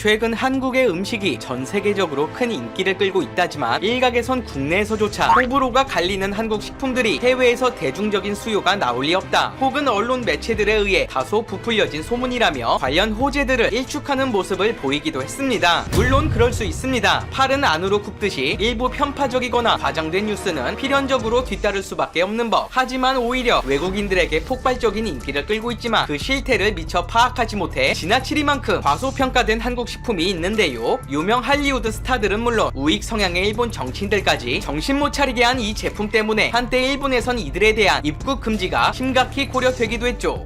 최근 한국의 음식이 전 세계적으로 큰 인기를 끌고 있다지만 일각에선 국내에서조차 호불호가 갈리는 한국 식품들이 해외에서 대중적인 수요가 나올 리 없다, 혹은 언론 매체들에 의해 다소 부풀려진 소문이라며 관련 호재들을 일축하는 모습을 보이기도 했습니다. 물론 그럴 수 있습니다. 팔은 안으로 굽듯이 일부 편파적이거나 과장된 뉴스는 필연적으로 뒤따를 수밖에 없는 법. 하지만 오히려 외국인들에게 폭발적인 인기를 끌고 있지만 그 실태를 미처 파악하지 못해 지나치리만큼 과소평가된 한국 식품이 있는데요. 유명 할리우드 스타들은 물론 우익 성향의 일본 정치인들까지 정신 못 차리게 한 이 제품 때문에 한때 일본에선 이들에 대한 입국 금지가 심각히 고려되기도 했죠.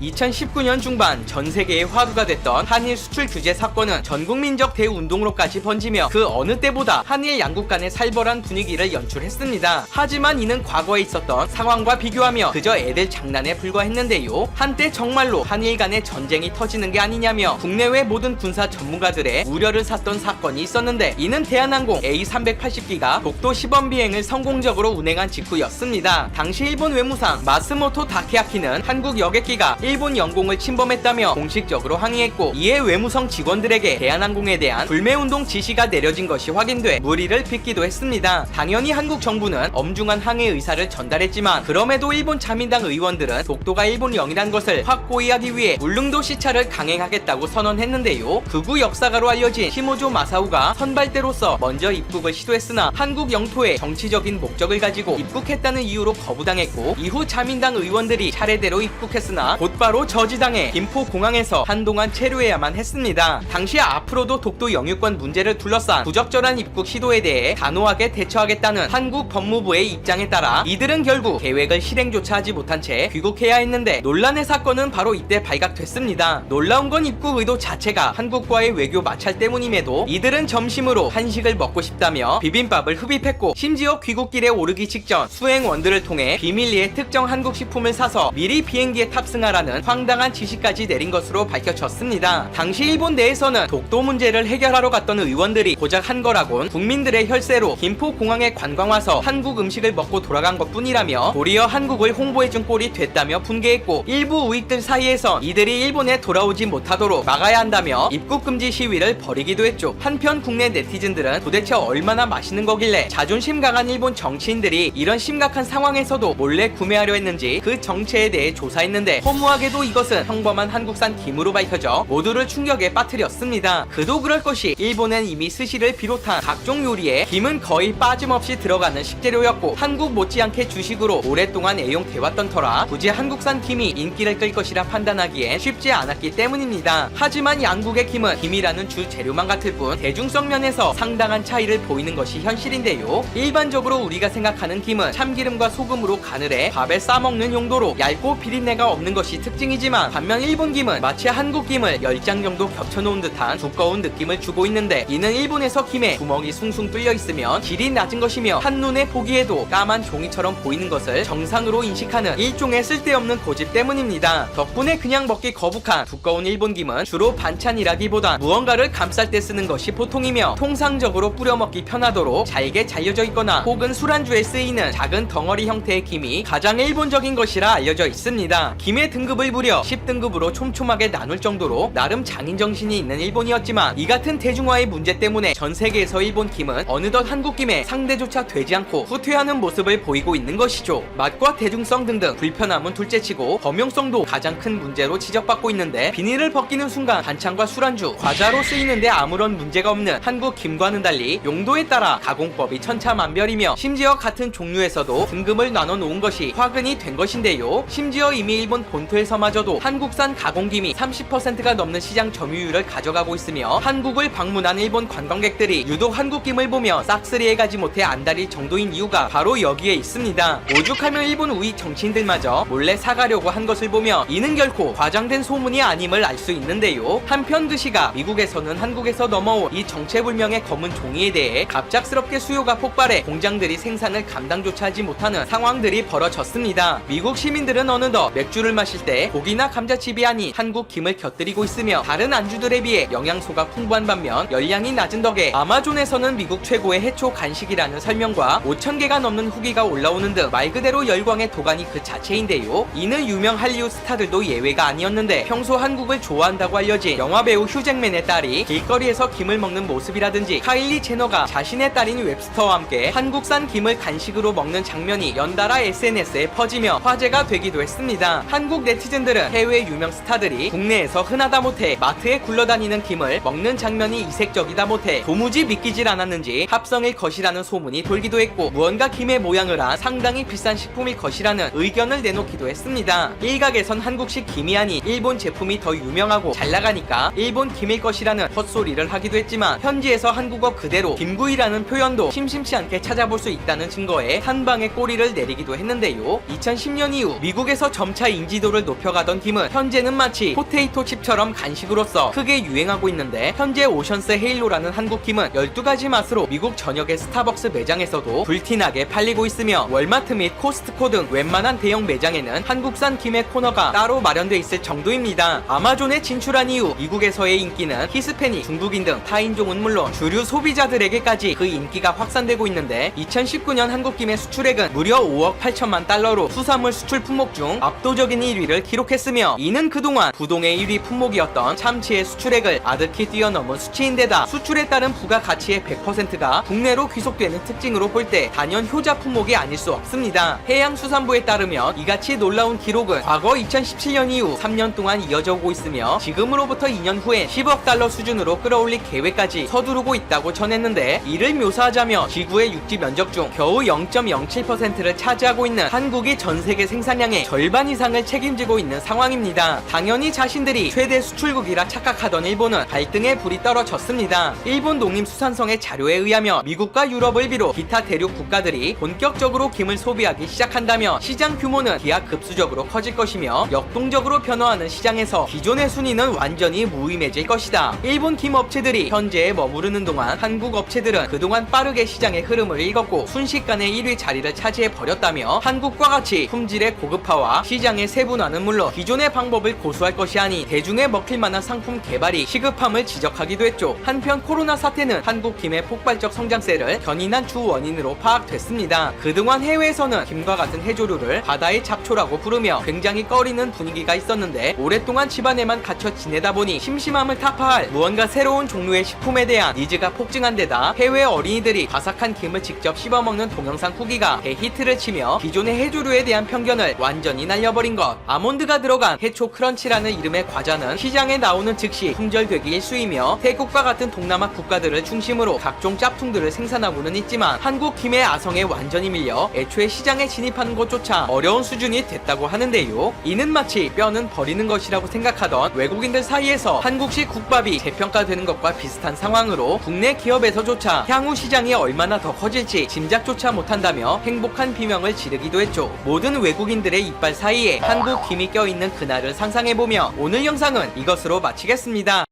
2019년 중반 전 세계에 화두가 됐던 한일 수출 규제 사건은 전국민적 대운동으로까지 번지며 그 어느 때보다 한일 양국 간의 살벌한 분위기를 연출했습니다. 하지만 이는 과거에 있었던 상황과 비교하며 그저 애들 장난에 불과했는데요. 한때 정말로 한일 간의 전쟁이 터지는 게 아니냐며 국내외 모든 군사 전문가들의 우려를 샀던 사건이 있었는데, 이는 대한항공 A380기가 독도 시범 비행을 성공적으로 운행한 직후였습니다. 당시 일본 외무상 마스모토 다케아키는 한국 여객기가 일본 영공을 침범했다며 공식적으로 항의했고, 이에 외무성 직원들에게 대한항공에 대한 불매운동 지시가 내려진 것이 확인돼 물의를 빚기도 했습니다. 당연히 한국 정부는 엄중한 항의 의사를 전달했지만, 그럼에도 일본 자민당 의원들은 독도가 일본령이란 것을 확고히 하기 위해 울릉도 시차를 강행하겠다고 선언했는데요. 극우 역사가로 알려진 시모조 마사오가 선발대로서 먼저 입국을 시도했으나 한국 영토에 정치적인 목적을 가지고 입국했다는 이유로 거부당했고, 이후 자민당 의원들이 차례대로 입국했으나 곧바로 저지당해 김포공항에서 한동안 체류해야만 했습니다. 당시 앞으로도 독도 영유권 문제를 둘러싼 부적절한 입국 시도에 대해 단호하게 대처하겠다는 한국 법무부의 입장에 따라 이들은 결국 계획을 실행조차 하지 못한 채 귀국해야 했는데, 논란의 사건은 바로 이때 발각됐습니다. 놀라운 건 입국 의도 자체가 한국과의 외교 마찰 때문임에도 이들은 점심으로 한식을 먹고 싶다며 비빔밥을 흡입했고, 심지어 귀국길에 오르기 직전 수행원들을 통해 비밀리에 특정 한국 식품을 사서 미리 비행기에 탑승하라는 황당한 지시까지 내린 것으로 밝혀졌습니다. 당시 일본 내에서는 독도 문제를 해결하러 갔던 의원들이 고작 한 거라곤 국민들의 혈세로 김포공항에 관광 와서 한국 음식을 먹고 돌아간 것뿐이라며 도리어 한국을 홍보해준 꼴이 됐다며 분개했고, 일부 우익들 사이에선 이들이 일본에 돌아오지 못하도록 막아야 한다며 입국 금지 시위를 벌이기도 했죠. 한편 국내 네티즌들은 도대체 얼마나 맛있는 거길래 자존심 강한 일본 정치인들이 이런 심각한 상황에서도 몰래 구매하려 했는지 그 정체에 대해 조사했는데, 허무하게도 이것은 평범한 한국산 김으로 밝혀져 모두를 충격에 빠뜨렸습니다. 그도 그럴 것이 일본은 이미 스시를 비롯한 각종 요리에 김은 거의 빠짐없이 들어가는 식재료였고, 한국 못지않게 주식으로 오랫동안 애용돼왔던 터라 굳이 한국산 김이 인기를 끌 것이라 판단하기엔 쉽지 않았기 때문입니다. 하지만 양국의 김은 김이라는 주 재료만 같을 뿐 대중성 면에서 상당한 차이를 보이는 것이 현실인데요. 일반적으로 우리가 생각하는 김은 참기름과 소금으로 간을 해 밥에 싸먹는 용도로 얇고 비린내가 없는 것이 특징이지만, 반면 일본 김은 마치 한국 김을 10장 정도 겹쳐놓은 듯한 두꺼운 느낌을 주고 있는데, 이는 일본에서 김에 구멍이 숭숭 뚫려 있으면 질이 낮은 것이며 한눈에 보기에도 까만 종이처럼 보이는 것을 정상으로 인식하는 일종의 쓸데없는 고집 때문입니다. 덕분에 그냥 먹기 거북한 두꺼운 일본 김은 주로 반찬이라기보단 무언가를 감쌀 때 쓰는 것이 보통이며, 통상적으로 뿌려 먹기 편하도록 잘게 잘려져 있거나 혹은 술안주에 쓰이는 작은 덩어리 형태의 김이 가장 일본적인 것이라 알려져 있습니다. 김의 등급을 무려 10등급으로 촘촘하게 나눌 정도로 나름 장인 정신이 있는 일본이었지만, 이 같은 대중화의 문제 때문에 전 세계에서 일본 김은 어느덧 한국 김의 상대조차 되지 않고 후퇴하는 모습을 보이고 있는 것이죠. 맛과 대중성 등등 불편함은 둘째치고 범용성도 가장 큰 문제로 지적받고 있는데, 비닐을 벗기는 순간 반찬과 술안주, 과자로 쓰이는데 아무런 문제가 없는 한국 김과는 달리 용도에 따라 가공법이 천차만별이며, 심지어 같은 종류에서도 등급을 나눠 놓은 것이 화근이 된 것인데요. 심지어 이미 일본 본토에서마저도 한국산 가공김이 30%가 넘는 시장 점유율을 가져가고 있으며, 한국을 방문한 일본 관광객들이 유독 한국김을 보며 싹쓸이해 가지 못해 안달일 정도인 이유가 바로 여기에 있습니다. 오죽하면 일본 우익 정치인들마저 몰래 사가려고 한 것을 보며 이는 결코 과장된 소문이 아님을 알 수 있는데요. 한편 그 시각 미국에서는 한국에서 넘어온 이 정체불명의 검은 종이에 대해 갑작스럽게 수요가 폭발해 공장들이 생산을 감당조차 하지 못하는 상황들이 벌어졌습니다. 미국 시민들은 어느덧 맥주를 마실 때 때 고기나 감자칩이 아닌 한국 김을 곁들이고 있으며 다른 안주들에 비해 영양소가 풍부한 반면 열량이 낮은 덕에 아마존에서는 미국 최고의 해초 간식이라는 설명과 5,000개가 넘는 후기가 올라오는 등 말 그대로 열광의 도가니 그 자체인데요. 이는 유명 할리우드 스타들도 예외가 아니었는데 평소 한국을 좋아한다고 알려진 영화배우 휴잭맨의 딸이 길거리에서 김을 먹는 모습이라든지 카일리 제너가 자신의 딸인 웹스터와 함께 한국산 김을 간식으로 먹는 장면이 연달아 SNS에 퍼지며 화제가 되기도 했습니다. 한국 네티즌들은 해외 유명 스타들이 국내에서 흔하다 못해 마트에 굴러다니는 김을 먹는 장면이 이색적이다 못해 도무지 믿기질 않았는지 합성일 것이라는 소문이 돌기도 했고 무언가 김의 모양을 한 상당히 비싼 식품일 것이라는 의견을 내놓기도 했습니다. 일각에선 한국식 김이 아닌 일본 제품이 더 유명하고 잘 나가니까 일본 김일 것이라는 헛소리를 하기도 했지만 현지에서 한국어 그대로 김구이라는 표현도 심심치 않게 찾아볼 수 있다는 증거에 한 방의 꼬리를 내리기도 했는데요. 2010년 이후 미국에서 점차 인지도를 높여가던 김은 현재는 마치 포테이토 칩처럼 간식으로서 크게 유행하고 있는데 현재 오션스 헤일로라는 한국 김은 12가지 맛으로 미국 전역의 스타벅스 매장에서도 불티나게 팔리고 있으며 월마트 및 코스트코 등 웬만한 대형 매장에는 한국산 김의 코너가 따로 마련돼 있을 정도입니다. 아마존에 진출한 이후 미국에서의 인기는 히스패닉, 중국인 등 타인종은 물론 주류 소비자들에게까지 그 인기가 확산되고 있는데 2019년 한국김의 수출액은 무려 5억 8천만 달러로 수산물 수출 품목 중 압도적인 1위를 기록했으며 이는 그동안 부동의 1위 품목이었던 참치의 수출액을 아득히 뛰어넘은 수치인데다 수출에 따른 부가가치의 100%가 국내로 귀속되는 특징으로 볼 때 단연 효자 품목이 아닐 수 없습니다. 해양수산부에 따르면 이같이 놀라운 기록은 과거 2017년 이후 3년 동안 이어져 오고 있으며 지금으로부터 2년 후엔 10억 달러 수준으로 끌어올릴 계획까지 서두르고 있다고 전했는데 이를 묘사하자면 지구의 육지 면적 중 겨우 0.07%를 차지하고 있는 한국이 전 세계 생산량의 절반 이상을 책임지고 있는 상황입니다. 당연히 자신들이 최대 수출국이라 착각하던 일본은 갈등의 불이 떨어졌습니다. 일본 농림수산성의 자료에 의하면 미국과 유럽을 비롯 기타 대륙 국가들이 본격적으로 김을 소비하기 시작한다면 시장 규모는 기하급수적으로 커질 것이며 역동적으로 변화하는 시장에서 기존의 순위는 완전히 무의미해질 것이다. 일본 김 업체들이 현재에 머무르는 동안 한국 업체들은 그동안 빠르게 시장의 흐름을 읽었고 순식간에 1위 자리를 차지해 버렸다며 한국과 같이 품질의 고급화와 시장의 세분화는 물론 기존의 방법을 고수할 것이 아닌 대중에 먹힐 만한 상품 개발이 시급함을 지적하기도 했죠. 한편 코로나 사태는 한국 김의 폭발적 성장세를 견인한 주 원인으로 파악됐습니다. 그동안 해외에서는 김과 같은 해조류를 바다의 잡초라고 부르며 굉장히 꺼리는 분위기가 있었는데 오랫동안 집안에만 갇혀 지내다 보니 심심함을 타파할 무언가 새로운 종류의 식품에 대한 니즈가 폭증한 데다 해외 어린이들이 바삭한 김을 직접 씹어먹는 동영상 후기가 대히트를 치며 기존의 해조류에 대한 편견을 완전히 날려버린 것. 아몬드가 들어간 해초 크런치라는 이름의 과자는 시장에 나오는 즉시 품절되기 일쑤이며 태국과 같은 동남아 국가들을 중심으로 각종 짭퉁들을 생산하고는 있지만 한국 김의 아성에 완전히 밀려 애초에 시장에 진입하는 것조차 어려운 수준이 됐다고 하는데요. 이는 마치 뼈는 버리는 것이라고 생각하던 외국인들 사이에서 한국식 국밥이 재평가되는 것과 비슷한 상황으로 국내 기업에서조차 향후 시장이 얼마나 더 커질지 짐작조차 못한다며 행복한 비명을 지르기도 했죠. 모든 외국인들의 이빨 사이에 한국 김이 껴있는 그날을 상상해보며 오늘 영상은 이것으로 마치겠습니다.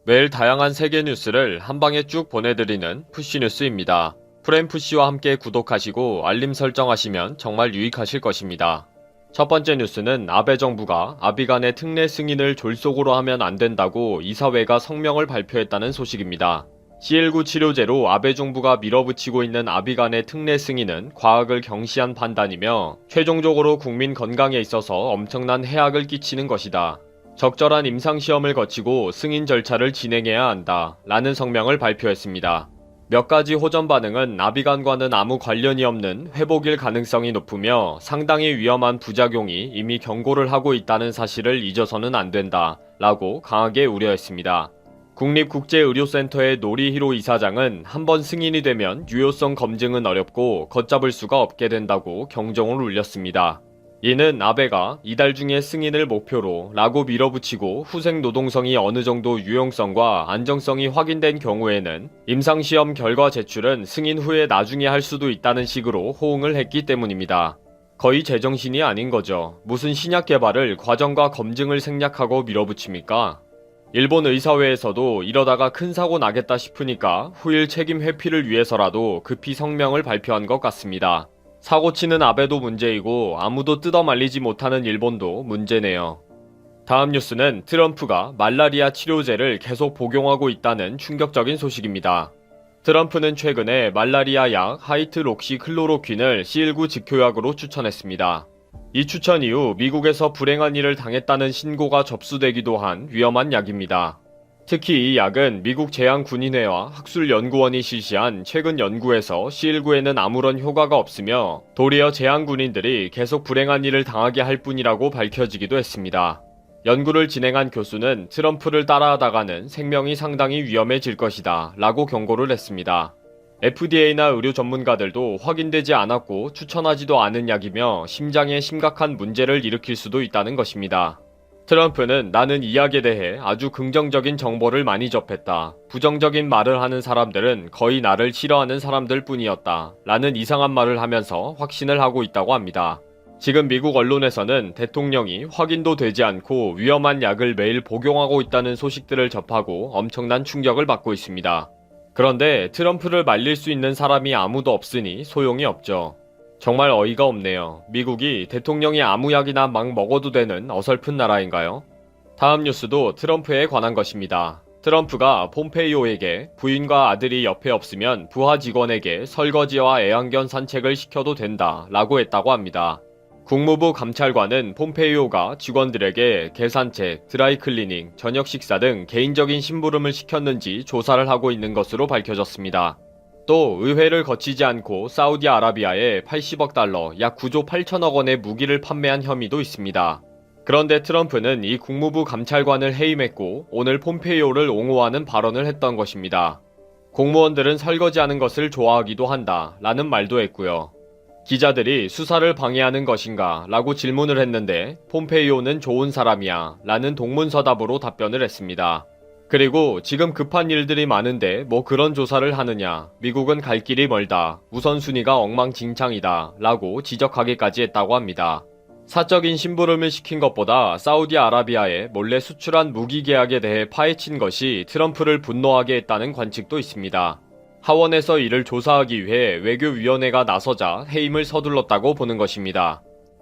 매일 다양한 세계 뉴스를 한 방에 쭉 보내드리는 푸시뉴스입니다. 프레임푸시와 함께 구독하시고 알림 설정하시면 정말 유익하실 것입니다. 첫 번째 뉴스는 아베 정부가 아비간의 특례 승인을 졸속으로 하면 안 된다고 이사회가 성명을 발표했다는 소식입니다. C19 치료제로 아베 정부가 밀어붙이고 있는 아비간의 특례 승인은 과학을 경시한 판단이며 최종적으로 국민 건강에 있어서 엄청난 해악을 끼치는 것이다. 적절한 임상시험을 거치고 승인 절차를 진행해야 한다. 라는 성명을 발표했습니다. 몇 가지 호전 반응은 아비간과는 아무 관련이 없는 회복일 가능성이 높으며 상당히 위험한 부작용이 이미 경고를 하고 있다는 사실을 잊어서는 안 된다. 라고 강하게 우려했습니다. 국립국제의료센터의 노리히로 이사장은 한번 승인이 되면 유효성 검증은 어렵고 걷잡을 수가 없게 된다고 경종을 울렸습니다. 이는 아베가 이달 중에 승인을 목표로 라고 밀어붙이고 후생 노동성이 어느 정도 유용성과 안정성이 확인된 경우에는 임상시험 결과 제출은 승인 후에 나중에 할 수도 있다는 식으로 호응을 했기 때문입니다. 거의 제정신이 아닌 거죠. 무슨 신약 개발을 과정과 검증을 생략하고 밀어붙입니까? 일본 의사회에서도 이러다가 큰 사고 나겠다 싶으니까 후일 책임 회피를 위해서라도 급히 성명을 발표한 것 같습니다. 사고치는 아베도 문제이고 아무도 뜯어말리지 못하는 일본도 문제네요. 다음 뉴스는 트럼프가 말라리아 치료제를 계속 복용하고 있다는 충격적인 소식입니다. 트럼프는 최근에 말라리아 약 하이드록시클로로퀸을 C19 직효약으로 추천했습니다. 이 추천 이후 미국에서 불행한 일을 당했다는 신고가 접수되기도 한 위험한 약입니다. 특히 이 약은 미국 제약군인회와 학술연구원이 실시한 최근 연구에서 C19에는 아무런 효과가 없으며 도리어 제약군인들이 계속 불행한 일을 당하게 할 뿐이라고 밝혀지기도 했습니다. 연구를 진행한 교수는 트럼프를 따라하다가는 생명이 상당히 위험해질 것이다 라고 경고를 했습니다. FDA나 의료 전문가들도 확인되지 않았고 추천하지도 않은 약이며 심장에 심각한 문제를 일으킬 수도 있다는 것입니다. 트럼프는 나는 이 약에 대해 아주 긍정적인 정보를 많이 접했다. 부정적인 말을 하는 사람들은 거의 나를 싫어하는 사람들 뿐이었다. 라는 이상한 말을 하면서 확신을 하고 있다고 합니다. 지금 미국 언론에서는 대통령이 확인도 되지 않고 위험한 약을 매일 복용하고 있다는 소식들을 접하고 엄청난 충격을 받고 있습니다. 그런데 트럼프를 말릴 수 있는 사람이 아무도 없으니 소용이 없죠. 정말 어이가 없네요. 미국이 대통령이 아무 약이나 막 먹어도 되는 어설픈 나라인가요? 다음 뉴스도 트럼프에 관한 것입니다. 트럼프가 폼페이오에게 부인과 아들이 옆에 없으면 부하 직원에게 설거지와 애완견 산책을 시켜도 된다 라고 했다고 합니다. 국무부 감찰관은 폼페이오가 직원들에게 개산책, 드라이클리닝, 저녁 식사 등 개인적인 심부름을 시켰는지 조사를 하고 있는 것으로 밝혀졌습니다. 또 의회를 거치지 않고 사우디아라비아에 80억 달러, 약 9조 8천억 원의 무기를 판매한 혐의도 있습니다. 그런데 트럼프는 이 국무부 감찰관을 해임했고 오늘 폼페이오를 옹호하는 발언을 했던 것입니다. 공무원들은 설거지하는 것을 좋아하기도 한다 라는 말도 했고요. 기자들이 수사를 방해하는 것인가 라고 질문을 했는데 폼페이오는 좋은 사람이야 라는 동문서답으로 답변을 했습니다. 그리고 지금 급한 일들이 많은데 뭐 그런 조사를 하느냐, 미국은 갈 길이 멀다, 우선순위가 엉망진창이다 라고 지적하기까지 했다고 합니다. 사적인 심부름을 시킨 것보다 사우디아라비아에 몰래 수출한 무기 계약에 대해 파헤친 것이 트럼프를 분노하게 했다는 관측도 있습니다. 하원에서 이를 조사하기 위해 외교위원회가 나서자 해임을 서둘렀다고 보는 것입니다.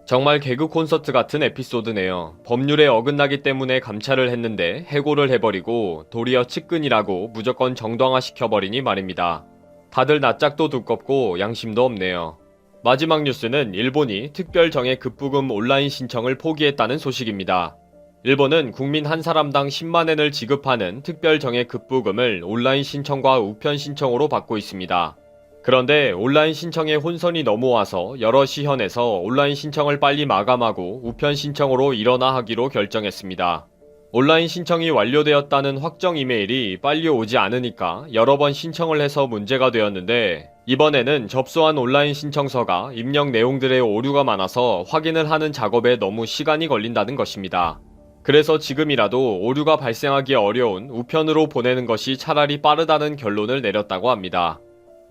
정말 개그 콘서트 같은 에피소드네요. 법률에 어긋나기 때문에 감찰을 했는데 해고를 해버리고 도리어 측근이라고 무조건 정당화시켜버리니 말입니다. 다들 낯짝도 두껍고 양심도 없네요. 마지막 뉴스는 일본이 특별정예 급부금 온라인 신청을 포기했다는 소식입니다. 일본은 국민 한 사람당 10만엔을 지급하는 특별정예 급부금을 온라인 신청과 우편 신청으로 받고 있습니다. 그런데 온라인 신청에 혼선이 넘어와서 여러 시현에서 온라인 신청을 빨리 마감하고 우편 신청으로 일어나 하기로 결정했습니다. 온라인 신청이 완료되었다는 확정 이메일이 빨리 오지 않으니까 여러 번 신청을 해서 문제가 되었는데 이번에는 접수한 온라인 신청서가 입력 내용들의 오류가 많아서 확인을 하는 작업에 너무 시간이 걸린다는 것입니다. 그래서 지금이라도 오류가 발생하기 어려운 우편으로 보내는 것이 차라리 빠르다는 결론을 내렸다고 합니다.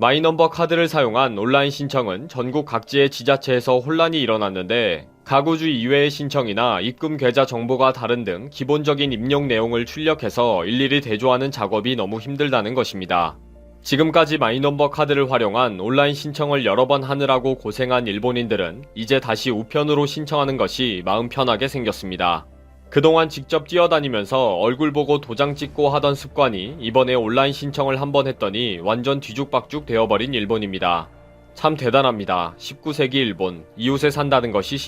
마이넘버 카드를 사용한 온라인 신청은 전국 각지의 지자체에서 혼란이 일어났는데 가구주 이외의 신청이나 입금 계좌 정보가 다른 등 기본적인 입력 내용을 출력해서 일일이 대조하는 작업이 너무 힘들다는 것입니다. 지금까지 마이넘버 카드를 활용한 온라인 신청을 여러 번 하느라고 고생한 일본인들은 이제 다시 우편으로 신청하는 것이 마음 편하게 생겼습니다. 그동안 직접 뛰어다니면서 얼굴 보고 도장 찍고 하던 습관이 이번에 온라인 신청을 한번 했더니 완전 뒤죽박죽 되어버린 일본입니다. 참 대단합니다. 19세기 일본, 이웃에 산다는 것이